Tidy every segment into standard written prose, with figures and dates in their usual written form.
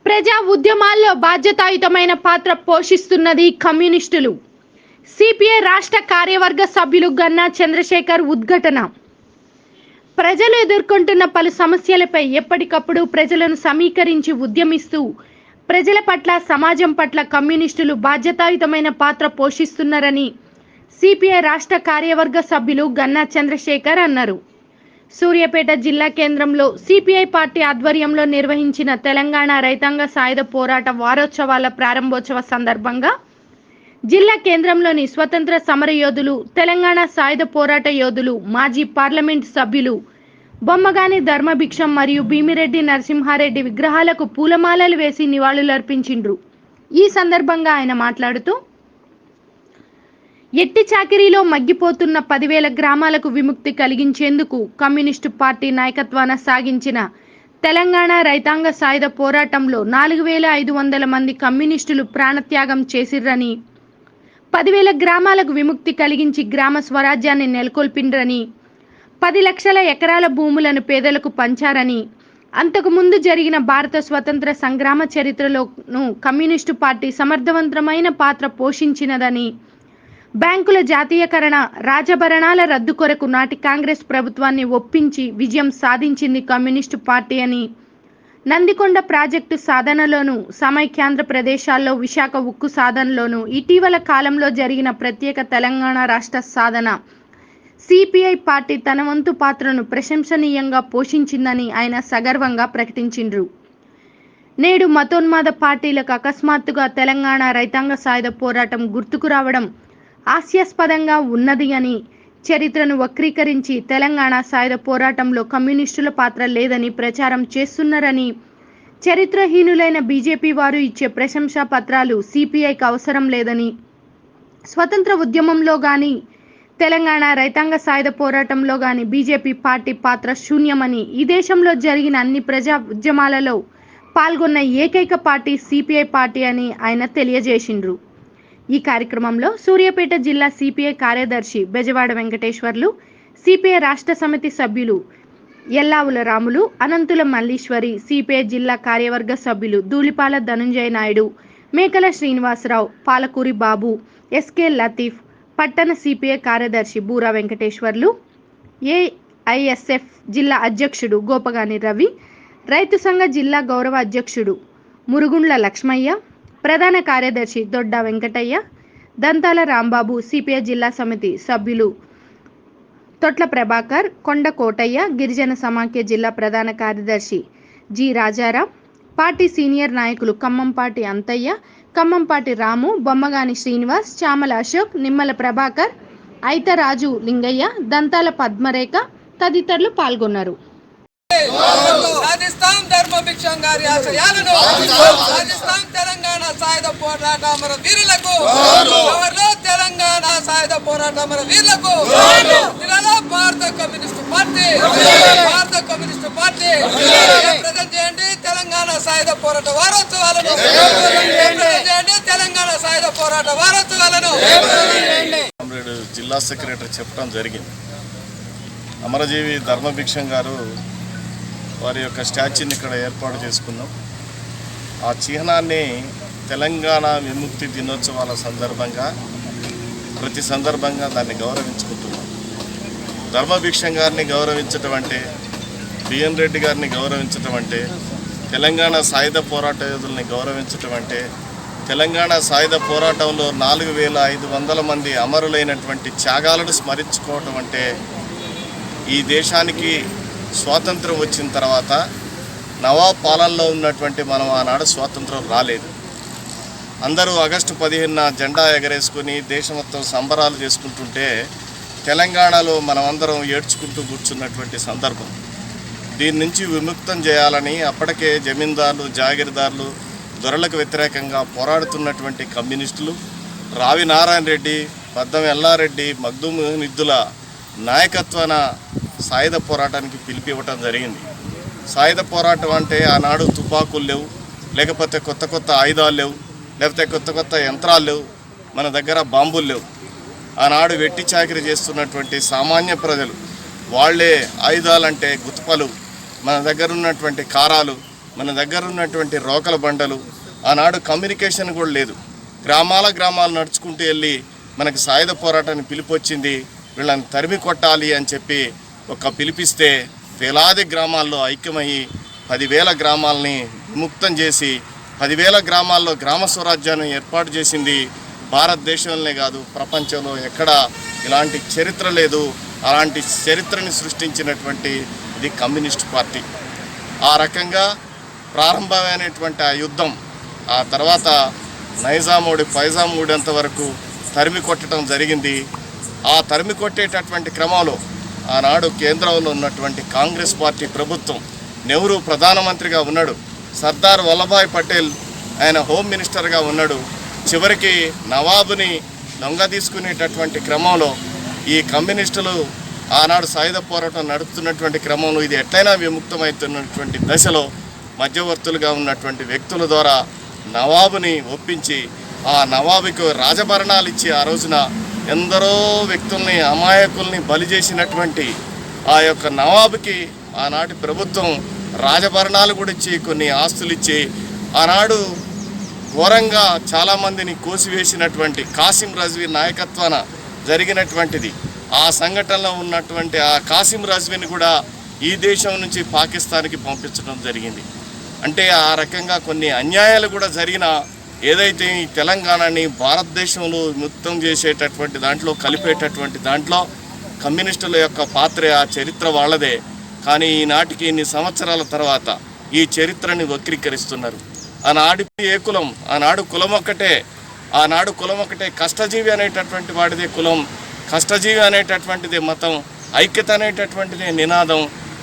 ప్రజా ఉద్యమాల్లో బాధ్యతాయుతమైన పాత్ర పోషిస్తున్నది కమ్యూనిస్టులు. సిపిఐ రాష్ట్ర కార్యవర్గ సభ్యులు గన్నా చంద్రశేఖర్ ఉద్ఘాటన. ప్రజలు ఎదుర్కొంటున్న పలు సమస్యలపై ఎప్పటికప్పుడు ప్రజలను సమీకరించి ఉద్యమిస్తూ ప్రజల పట్ల, సమాజం పట్ల కమ్యూనిస్టులు బాధ్యతాయుతమైన పాత్ర పోషిస్తున్నారని సిపిఐ రాష్ట్ర కార్యవర్గ సభ్యులు గన్నా చంద్రశేఖర్ అన్నారు. సూర్యాపేట జిల్లా కేంద్రంలో సిపిఐ పార్టీ ఆధ్వర్యంలో నిర్వహించిన తెలంగాణ రైతాంగ సాయుధ పోరాట వారోత్సవాల ప్రారంభోత్సవ సందర్భంగా జిల్లా కేంద్రంలోని స్వతంత్ర సమరయోధులు, తెలంగాణ సాయుధ పోరాట యోధులు, మాజీ పార్లమెంట్ సభ్యులు బొమ్మగాని ధర్మభిక్షం మరియు భీమిరెడ్డి నరసింహారెడ్డి విగ్రహాలకు పూలమాలలు వేసి నివాళులర్పించిండ్రు. ఈ సందర్భంగా ఆయన మాట్లాడుతూ, ఎట్టి చాకిరీలో మగ్గిపోతున్న 10,000 గ్రామాలకు విముక్తి కలిగించేందుకు కమ్యూనిస్టు పార్టీ నాయకత్వాన సాగించిన తెలంగాణ రైతాంగ సాయుధ పోరాటంలో 4,500 మంది కమ్యూనిస్టులు ప్రాణత్యాగం చేసిర్రని, 10,000 గ్రామాలకు విముక్తి కలిగించి గ్రామ స్వరాజ్యాన్ని నెలకొల్పిండ్రని, 10 లక్షల ఎకరాల భూములను పేదలకు పంచారని, అంతకుముందు జరిగిన భారత స్వతంత్ర సంగ్రామ చరిత్రలోనూ కమ్యూనిస్టు పార్టీ సమర్థవంతమైన పాత్ర పోషించినదని, బ్యాంకుల జాతీయకరణ, రాజభరణాల రద్దు కొరకు నాటి కాంగ్రెస్ ప్రభుత్వాన్ని ఒప్పించి విజయం సాధించింది కమ్యూనిస్టు పార్టీ అని, నందికొండ ప్రాజెక్టు సాధనలోను, సమైక్యాంధ్ర ప్రదేశాల్లో విశాఖ ఉక్కు సాధనలోను, ఇటీవల కాలంలో జరిగిన ప్రత్యేక తెలంగాణ రాష్ట్ర సాధన సిపిఐ పార్టీ తన వంతు పాత్రను ప్రశంసనీయంగా పోషించిందని ఆయన సగర్వంగా ప్రకటించిండ్రు. నేడు మతోన్మాద పార్టీలకు అకస్మాత్తుగా తెలంగాణ రైతాంగ సాయుధ పోరాటం గుర్తుకు రావడం హాస్యాస్పదంగా ఉన్నది అని, చరిత్రను వక్రీకరించి తెలంగాణ సాయుధ పోరాటంలో కమ్యూనిస్టుల పాత్ర లేదని ప్రచారం చేస్తున్నారని, చరిత్రహీనులైన బీజేపీ వారు ఇచ్చే ప్రశంసా పత్రాలు సిపిఐకి అవసరం లేదని, స్వతంత్ర ఉద్యమంలో కానీ తెలంగాణ రైతాంగ సాయుధ పోరాటంలో కానీ బీజేపీ పార్టీ పాత్ర శూన్యమని, ఈ దేశంలో జరిగిన అన్ని ప్రజా ఉద్యమాలలో పాల్గొన్న ఏకైక పార్టీ సిపిఐ పార్టీ అని ఆయన తెలియజేసిండ్రు. ఈ కార్యక్రమంలో సూర్యాపేట జిల్లా సిపిఐ కార్యదర్శి బెజవాడ వెంకటేశ్వర్లు, సిపిఐ రాష్ట్ర సమితి సభ్యులు ఎల్లావుల రాములు, అనంతుల మల్లీశ్వరి, సిపిఐ జిల్లా కార్యవర్గ సభ్యులు ధూళిపాల ధనుంజయ నాయుడు, మేకల శ్రీనివాసరావు, పాలకూరి బాబు, ఎస్కే లతీఫ్, పట్టణ సిపిఐ కార్యదర్శి బూరా వెంకటేశ్వర్లు, ఏఐఎస్ఎఫ్ జిల్లా అధ్యక్షుడు గోపగాని రవి, రైతు సంఘ జిల్లా గౌరవ అధ్యక్షుడు మురుగుండ్ల లక్ష్మయ్య, ప్రధాన కార్యదర్శి దొడ్డ వెంకటయ్య, దంతాల రాంబాబు, సిపిఐ జిల్లా సమితి సభ్యులు తొట్ల ప్రభాకర్, కొండ కోటయ్య, గిరిజన సమాఖ్య జిల్లా ప్రధాన కార్యదర్శి జి రాజారాం, పార్టీ సీనియర్ నాయకులు ఖమ్మంపాటి అంతయ్య, ఖమ్మంపాటి రాము, బొమ్మగాని శ్రీనివాస్, చామల అశోక్, నిమ్మల ప్రభాకర్, ఐతరాజు లింగయ్య, దంతాల పద్మరేఖ తదితరులు పాల్గొన్నారు. సాధిస్తాం ధర్మభిక్షం గారి ఆశయాలను, సాధిస్తాం తెలంగాణ సాయుధ పోరాట అమర వీరులకు, తెలంగాణ సాయుధ పోరాట అమర వీరులకు భారత కమ్యూనిస్టు పార్టీ, భారత కమ్యూనిస్టు పార్టీ ప్రజెంట్ చేయండి తెలంగాణ సాయుధ పోరాట వారోత్సవాలను, చేయండి తెలంగాణ సాయుధ పోరాట వారోత్సవాలను. జిల్లా సెక్రటరీ చెప్పడం జరిగింది. అమరజీవి ధర్మభిక్షం గారు వారి యొక్క స్టాచ్యూని ఇక్కడ ఏర్పాటు చేసుకున్నాం. ఆ చిహ్నాన్ని తెలంగాణ విముక్తి దినోత్సవాల సందర్భంగా ప్రతి సందర్భంగా దాన్ని గౌరవించుకుంటున్నాం. ధర్మభిక్షం గారిని గౌరవించటం అంటే, బిఎన్ రెడ్డి గారిని గౌరవించటం అంటే, తెలంగాణ సాయుధ పోరాట యోధుల్ని గౌరవించటం అంటే, తెలంగాణ సాయుధ పోరాటంలో 4,500 మంది అమరులైనటువంటి త్యాగాలను స్మరించుకోవటం అంటే, ఈ దేశానికి స్వాతంత్రం వచ్చిన తర్వాత నవాబ్ పాలనలో ఉన్నటువంటి మనం ఆనాడు స్వాతంత్రం రాలేదు. అందరూ ఆగస్టు 15న జెండా ఎగరేసుకొని దేశం మొత్తం సంబరాలు చేసుకుంటుంటే తెలంగాణలో మనమందరం ఏడ్చుకుంటూ కూర్చున్నటువంటి సందర్భం. దీని నుంచి విముక్తం చేయాలని అప్పటికే జమీందారులు, జాగీర్దారులు, దొరలకు వ్యతిరేకంగా పోరాడుతున్నటువంటి కమ్యూనిస్టులు రావి నారాయణ రెడ్డి, పద్దం ఎల్లారెడ్డి, మగ్దుమ్ నిద్దుల నాయకత్వాన సాయుధ పోరాటానికి పిలిపివ్వటం జరిగింది. సాయుధ పోరాటం అంటే ఆనాడు తుపాకులు లేవు, లేకపోతే కొత్త కొత్త ఆయుధాలు లేవు, లేకపోతే కొత్త కొత్త యంత్రాలు లేవు, మన దగ్గర బాంబులు లేవు. ఆనాడు వెట్టి చాకిరీ చేస్తున్నటువంటి సామాన్య ప్రజలు వాళ్ళే ఆయుధాలంటే గుతుపలు, మన దగ్గర ఉన్నటువంటి కారాలు, మన దగ్గర ఉన్నటువంటి రోకల బండలు, ఆనాడు కమ్యూనికేషన్ కూడా లేదు. గ్రామాలు నడుచుకుంటూ వెళ్ళి మనకి సాయుధ పోరాటాన్ని పిలిపొచ్చింది, వీళ్ళని తరిమి కొట్టాలి అని చెప్పి ఒక పిలిపిస్తే వేలాది గ్రామాల్లో ఐక్యమయ్యి 10,000 గ్రామాలని విముక్తం చేసి 10,000 గ్రామాల్లో గ్రామ స్వరాజ్యాన్ని ఏర్పాటు చేసింది. భారతదేశంలోనే కాదు, ప్రపంచంలో ఎక్కడ ఇలాంటి చరిత్ర లేదు. అలాంటి చరిత్రని సృష్టించినటువంటి ఇది కమ్యూనిస్ట్ పార్టీ. ఆ రకంగా ప్రారంభమైనటువంటి ఆ యుద్ధం ఆ తర్వాత నైజామోడి ఫైజామోడేంత వరకు తరిమి కొట్టడం జరిగింది. ఆ తరిమి కొట్టేటటువంటి క్రమంలో ఆనాడు కేంద్రంలో ఉన్నటువంటి కాంగ్రెస్ పార్టీ ప్రభుత్వం, నెహ్రూ ప్రధానమంత్రిగా ఉన్నాడు, సర్దార్ వల్లభాయ్ పటేల్ ఆయన హోమ్ మినిస్టర్గా ఉన్నాడు. చివరికి నవాబుని దొంగ తీసుకునేటటువంటి క్రమంలో ఈ కమ్యూనిస్టులు ఆనాడు సాయుధ పోరాటం నడుపుతున్నటువంటి క్రమంలో ఇది ఎట్లయినా విముక్తమవుతున్నటువంటి దశలో మధ్యవర్తులుగా ఉన్నటువంటి వ్యక్తుల ద్వారా నవాబుని ఒప్పించి ఆ నవాబుకు రాజభరణాలు ఇచ్చి ఆ రోజున ఎందరో వ్యక్తుల్ని అమాయకుల్ని బలి చేసినటువంటి ఆ యొక్క నవాబుకి ఆనాటి ప్రభుత్వం రాజభరణాలు కూడా ఇచ్చి కొన్ని ఆస్తులు ఇచ్చి ఆనాడు ఘోరంగా చాలామందిని కోసివేసినటువంటి కాసిం రజ్వీ నాయకత్వాన జరిగినటువంటిది. ఆ సంఘటనలో ఉన్నటువంటి ఆ కాసిం రజ్వీని కూడా ఈ దేశం నుంచి పాకిస్తాన్కి పంపించడం జరిగింది. అంటే ఆ రకంగా కొన్ని అన్యాయాలు కూడా జరిగిన ఏదైతే ఈ తెలంగాణని భారతదేశంలో విముక్తం చేసేటటువంటి దాంట్లో కలిపేటటువంటి దాంట్లో కమ్యూనిస్టుల యొక్క పాత్ర, ఆ చరిత్ర వాళ్ళదే. కానీ ఈనాటికి ఇన్ని సంవత్సరాల తర్వాత ఈ చరిత్రని వక్రీకరిస్తున్నారు. ఆనాడు ఏ కులం, ఆనాడు కులం ఒక్కటే, కష్టజీవి అనేటటువంటి వాడిదే కులం, కష్టజీవి అనేటటువంటిదే మతం, ఐక్యత అనేటటువంటిదే నినాదం.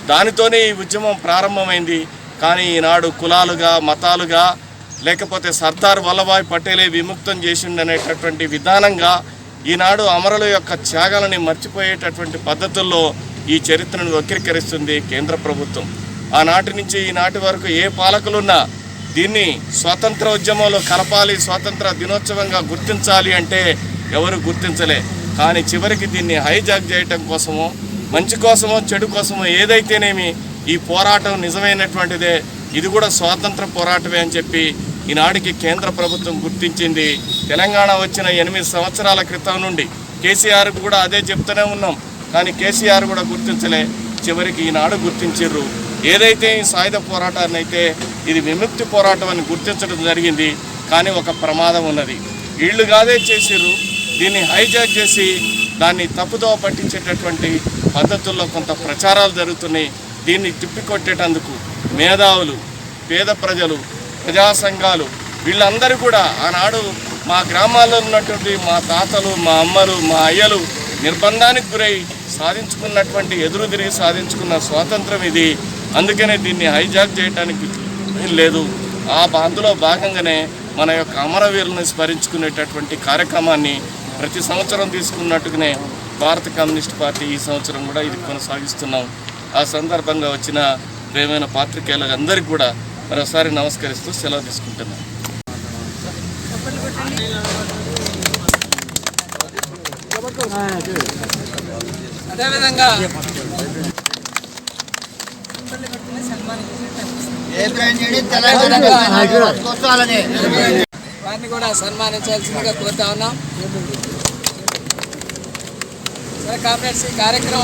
దానితోనే ఈ ఉద్యమం ప్రారంభమైంది. కానీ ఈనాడు కులాలుగా, మతాలుగా, లేకపోతే సర్దార్ వల్లభాయ్ పటేలే విముక్తం చేసిండనేటటువంటి విధానంగా ఈనాడు అమరుల యొక్క త్యాగాలని మర్చిపోయేటటువంటి పద్ధతుల్లో ఈ చరిత్రను వక్రీకరిస్తుంది కేంద్ర ప్రభుత్వం. ఆనాటి నుంచి ఈనాటి వరకు ఏ పాలకులున్నా దీన్ని స్వాతంత్ర ఉద్యమంలో కలపాలి, స్వాతంత్ర దినోత్సవంగా గుర్తించాలి అంటే ఎవరు గుర్తించలే. కానీ చివరికి దీన్ని హైజాక్ చేయటం కోసమో, మంచి కోసమో, చెడు కోసమో ఏదైతేనేమి ఈ పోరాటం నిజమైనటువంటిదే, ఇది కూడా స్వాతంత్ర పోరాటమే అని చెప్పి ఈనాటికి కేంద్ర ప్రభుత్వం గుర్తించింది. తెలంగాణ వచ్చిన 8 సంవత్సరాల క్రితం నుండి కేసీఆర్ కూడా అదే చెప్తూనే ఉన్నాం. కానీ కేసీఆర్ కూడా గుర్తించలే. చివరికి ఈనాడు గుర్తించారు. ఏదైతే ఈ సాయుధ పోరాటాన్ని అయితే ఇది విముక్తి పోరాటం అని గుర్తించడం జరిగింది. కానీ ఒక ప్రమాదం ఉన్నది. వీళ్ళు కాదే చేసిర్రు, దీన్ని హైజాక్ చేసి దాన్ని తప్పుదోవ పట్టించేటటువంటి పద్ధతుల్లో కొంత ప్రచారాలు జరుగుతున్నాయి. దీన్ని తిప్పికొట్టేటందుకు మేధావులు, పేద ప్రజలు, ప్రజా సంఘాలు వీళ్ళందరూ కూడా ఆనాడు మా గ్రామాల్లో ఉన్నటువంటి మా తాతలు, మా అమ్మలు, మా అయ్యలు నిర్బంధానికి గురై సాధించుకున్నటువంటి, ఎదురు తిరిగి సాధించుకున్న స్వాతంత్రం ఇది. అందుకనే దీన్ని హైజాక్ చేయడానికి లేదు. అందులో భాగంగానే మన యొక్క అమరవీరులను స్మరించుకునేటటువంటి కార్యక్రమాన్ని ప్రతి సంవత్సరం తీసుకున్నట్టుగానే భారత కమ్యూనిస్ట్ పార్టీ ఈ సంవత్సరం కూడా ఇది కొనసాగిస్తున్నాం. ఆ సందర్భంగా వచ్చిన ప్రియమైన పాత్రికేయులకు అందరికీ కూడా మరోసారి నమస్కరిస్తూ సెలవు తీసుకుంటున్నాను. అదేవిధంగా వారిని కూడా సన్మానించాల్సిందిగా కోరుతా ఉన్నాం. సరే కామ్రేడ్స్, ఈ కార్యక్రమం